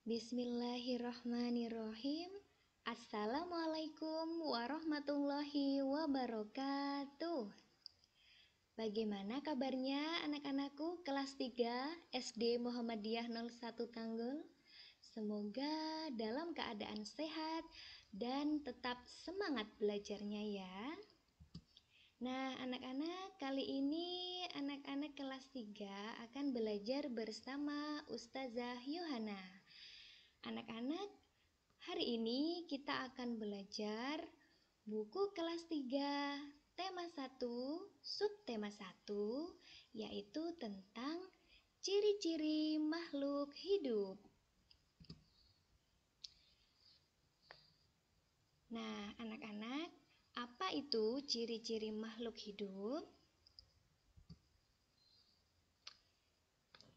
Bismillahirrahmanirrahim. Assalamualaikum warahmatullahi wabarakatuh. Bagaimana kabarnya anak-anakku kelas 3 SD Muhammadiyah 01 Tanggul? Semoga dalam keadaan sehat dan tetap semangat belajarnya ya. Nah, anak-anak, kali ini anak-anak kelas 3 akan belajar bersama Ustazah Yohana. Anak-anak, hari ini kita akan belajar buku kelas 3, tema 1, subtema 1, yaitu tentang ciri-ciri makhluk hidup. Nah, anak-anak, apa itu ciri-ciri makhluk hidup?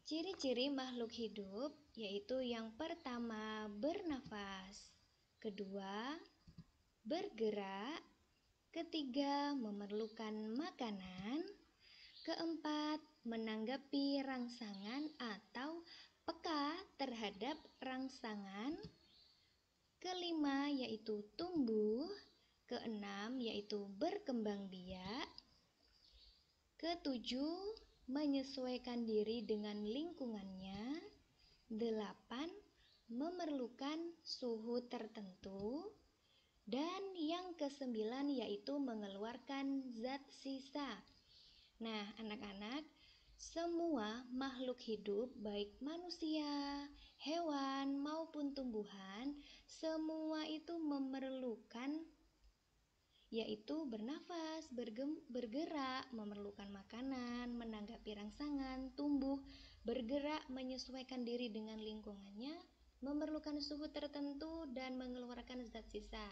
Ciri-ciri makhluk hidup yaitu yang pertama bernafas, kedua bergerak, ketiga memerlukan makanan, keempat menanggapi rangsangan atau peka terhadap rangsangan, kelima yaitu tumbuh, keenam yaitu berkembang biak, ketujuh menyesuaikan diri dengan lingkungannya, delapan memerlukan suhu tertentu, dan yang kesembilan yaitu mengeluarkan zat sisa. Nah, anak-anak, semua makhluk hidup baik manusia, hewan maupun tumbuhan, semua itu memerlukan yaitu bernafas, bergerak, memerlukan makanan, menanggapi rangsangan, tumbuh, bergerak, menyesuaikan diri dengan lingkungannya, memerlukan suhu tertentu, dan mengeluarkan zat sisa.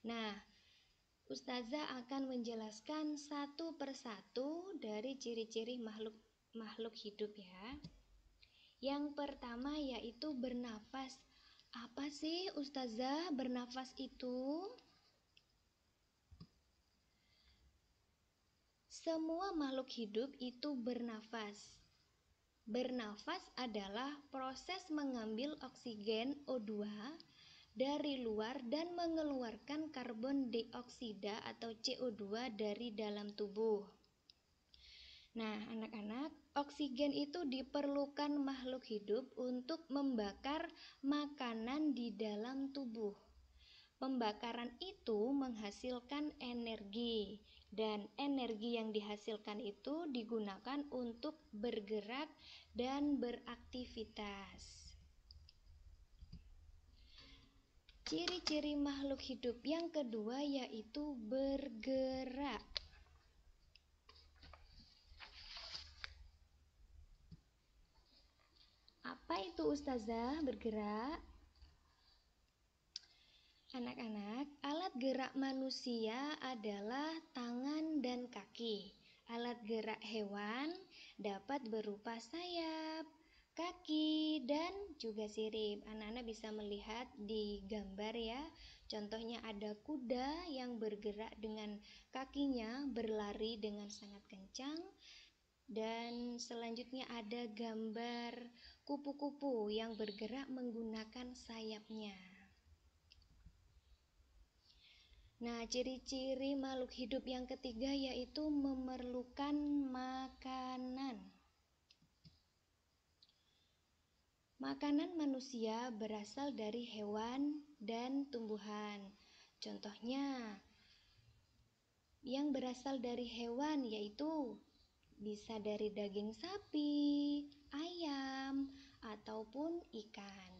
Nah, Ustazah akan menjelaskan satu persatu dari ciri-ciri makhluk hidup ya. Yang pertama yaitu bernafas. Apa sih Ustazah bernafas itu? Semua makhluk hidup itu bernafas. Bernafas adalah proses mengambil oksigen O2 dari luar dan mengeluarkan karbon dioksida atau CO2 dari dalam tubuh. Nah, anak-anak, oksigen itu diperlukan makhluk hidup untuk membakar makanan di dalam tubuh. Pembakaran itu menghasilkan energi, dan energi yang dihasilkan itu digunakan untuk bergerak dan beraktivitas. Ciri-ciri makhluk hidup yang kedua yaitu bergerak. Apa itu Ustazah bergerak? Anak-anak, alat gerak manusia adalah tangan dan kaki. Alat gerak hewan dapat berupa sayap, kaki, dan juga sirip. Anak-anak bisa melihat di gambar ya. Contohnya ada kuda yang bergerak dengan kakinya, berlari dengan sangat kencang. Dan selanjutnya ada gambar kupu-kupu yang bergerak menggunakan sayapnya. Nah, ciri-ciri makhluk hidup yang ketiga yaitu memerlukan makanan. Makanan manusia berasal dari hewan dan tumbuhan. Contohnya, yang berasal dari hewan yaitu bisa dari daging sapi, ayam, ataupun ikan.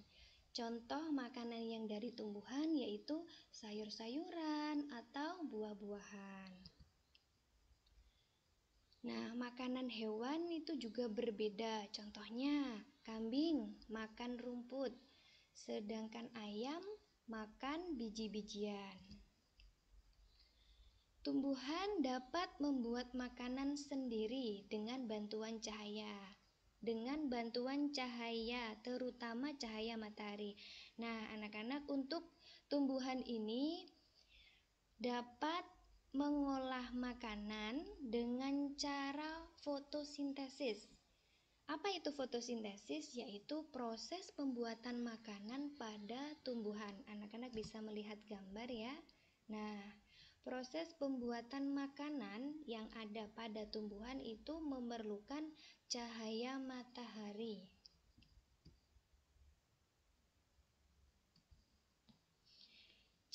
Contoh makanan yang dari tumbuhan yaitu sayur-sayuran atau buah-buahan. Nah, makanan hewan itu juga berbeda. Contohnya, kambing makan rumput, sedangkan ayam makan biji-bijian. Tumbuhan dapat membuat makanan sendiri dengan bantuan cahaya. Terutama cahaya matahari. Nah, anak-anak, untuk tumbuhan ini dapat mengolah makanan dengan cara fotosintesis. Apa itu fotosintesis? Yaitu proses pembuatan makanan pada tumbuhan. Anak-anak bisa melihat gambar ya. Nah, proses pembuatan makanan yang ada pada tumbuhan itu memerlukan cahaya matahari.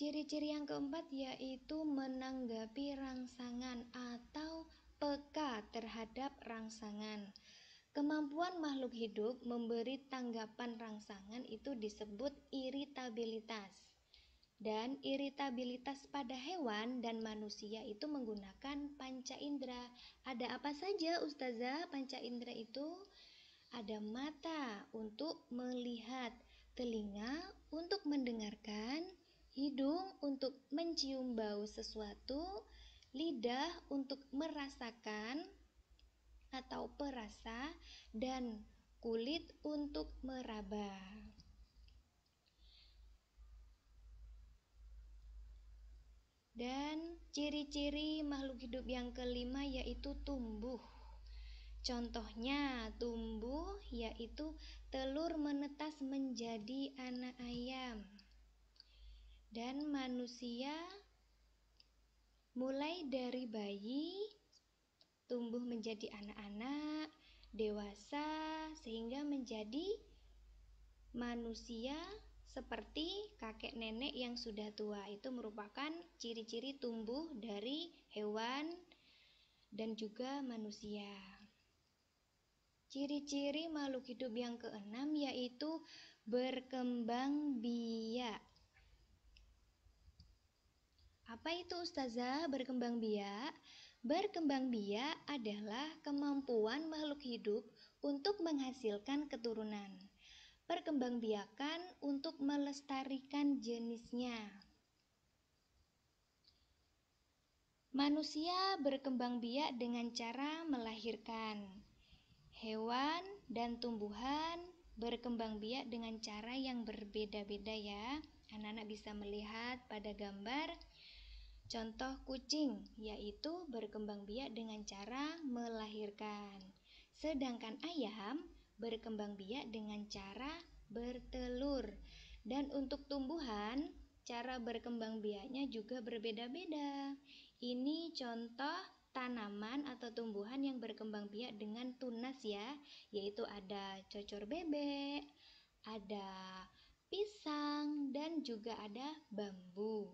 Ciri-ciri yang keempat yaitu menanggapi rangsangan atau peka terhadap rangsangan. Kemampuan makhluk hidup memberi tanggapan rangsangan itu disebut iritabilitas. Dan iritabilitas pada hewan dan manusia itu menggunakan panca indera. Ada apa saja Ustazah panca indera itu? Ada mata untuk melihat, telinga untuk mendengarkan, hidung untuk mencium bau sesuatu, lidah untuk merasakan atau perasa, dan kulit untuk meraba. Dan ciri-ciri makhluk hidup yang kelima yaitu tumbuh. Contohnya tumbuh yaitu telur menetas menjadi anak ayam. Dan manusia mulai dari bayi tumbuh menjadi anak-anak, dewasa sehingga menjadi manusia seperti kakek nenek yang sudah tua. Itu merupakan ciri-ciri tumbuh dari hewan dan juga manusia. Ciri-ciri makhluk hidup yang keenam yaitu berkembang biak. Apa itu Ustazah berkembang biak? Berkembang biak adalah kemampuan makhluk hidup untuk menghasilkan keturunan. Perkembangbiakan untuk melestarikan jenisnya. Manusia berkembang biak dengan cara melahirkan. Hewan dan tumbuhan berkembang biak dengan cara yang berbeda-beda ya. Anak-anak bisa melihat pada gambar contoh kucing, yaitu berkembang biak dengan cara melahirkan. Sedangkan ayam berkembang biak dengan cara bertelur. Dan untuk tumbuhan, cara berkembang biaknya juga berbeda-beda. Ini contoh tanaman atau tumbuhan yang berkembang biak dengan tunas ya, yaitu ada cocor bebek, ada pisang, dan juga ada bambu.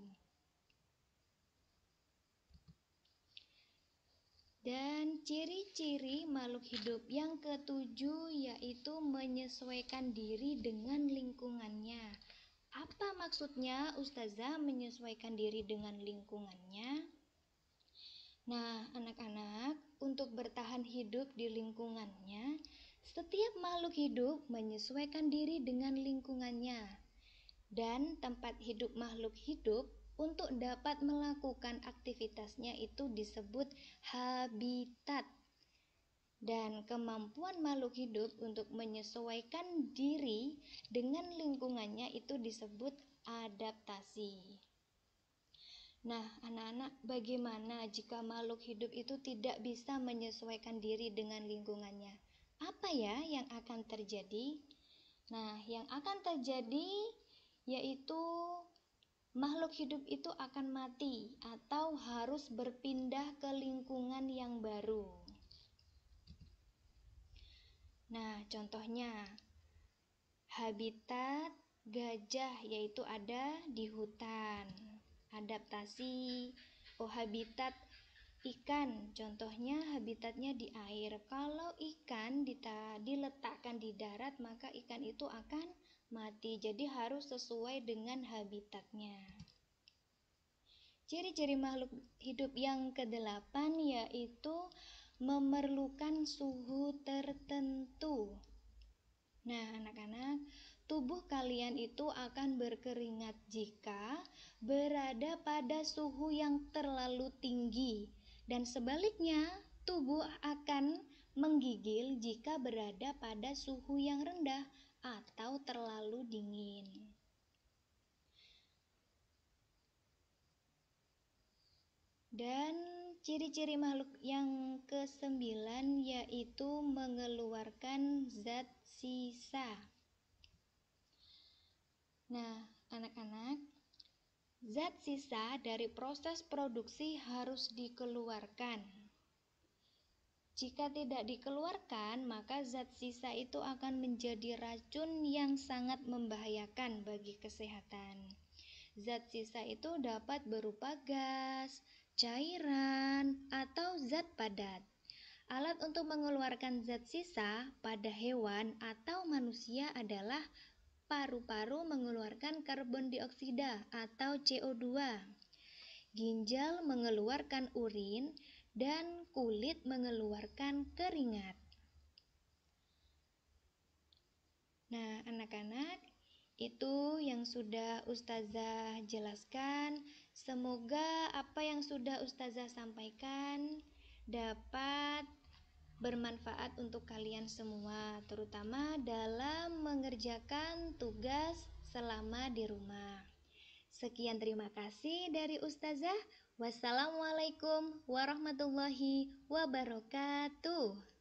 Dan ciri-ciri makhluk hidup yang ketujuh yaitu menyesuaikan diri dengan lingkungannya. Apa maksudnya Ustazah menyesuaikan diri dengan lingkungannya? Nah, anak-anak, untuk bertahan hidup di lingkungannya, setiap makhluk hidup menyesuaikan diri dengan lingkungannya. Dan tempat hidup makhluk hidup untuk dapat melakukan aktivitasnya itu disebut habitat. Dan kemampuan makhluk hidup untuk menyesuaikan diri dengan lingkungannya itu disebut adaptasi. Nah, anak-anak, bagaimana jika makhluk hidup itu tidak bisa menyesuaikan diri dengan lingkungannya? Apa ya yang akan terjadi? Nah, yang akan terjadi yaitu makhluk hidup itu akan mati atau harus berpindah ke lingkungan yang baru. Nah, contohnya habitat gajah yaitu ada di hutan. Adaptasi habitat ikan, contohnya habitatnya di air. Kalau ikan diletakkan di darat, maka ikan itu akan mati. Jadi harus sesuai dengan habitatnya. Ciri-ciri makhluk hidup yang kedelapan yaitu memerlukan suhu tertentu. Nah, anak-anak, tubuh kalian itu akan berkeringat jika berada pada suhu yang terlalu tinggi, dan sebaliknya, tubuh akan menggigil jika berada pada suhu yang rendah atau terlalu dingin. Dan Ciri-ciri makhluk yang kesembilan yaitu mengeluarkan zat sisa. Nah, anak-anak, zat sisa dari proses produksi harus dikeluarkan. Jika tidak dikeluarkan, maka zat sisa itu akan menjadi racun yang sangat membahayakan bagi kesehatan. Zat sisa itu dapat berupa gas, cairan, atau zat padat. Alat untuk mengeluarkan zat sisa pada hewan atau manusia adalah paru-paru mengeluarkan karbon dioksida atau CO2. Ginjal mengeluarkan urin dan kulit mengeluarkan keringat. Nah, anak-anak, itu yang sudah Ustazah jelaskan. Semoga apa yang sudah Ustazah sampaikan dapat bermanfaat untuk kalian semua, terutama dalam mengerjakan tugas selama di rumah. Sekian, terima kasih dari Ustazah. Wassalamualaikum warahmatullahi wabarakatuh.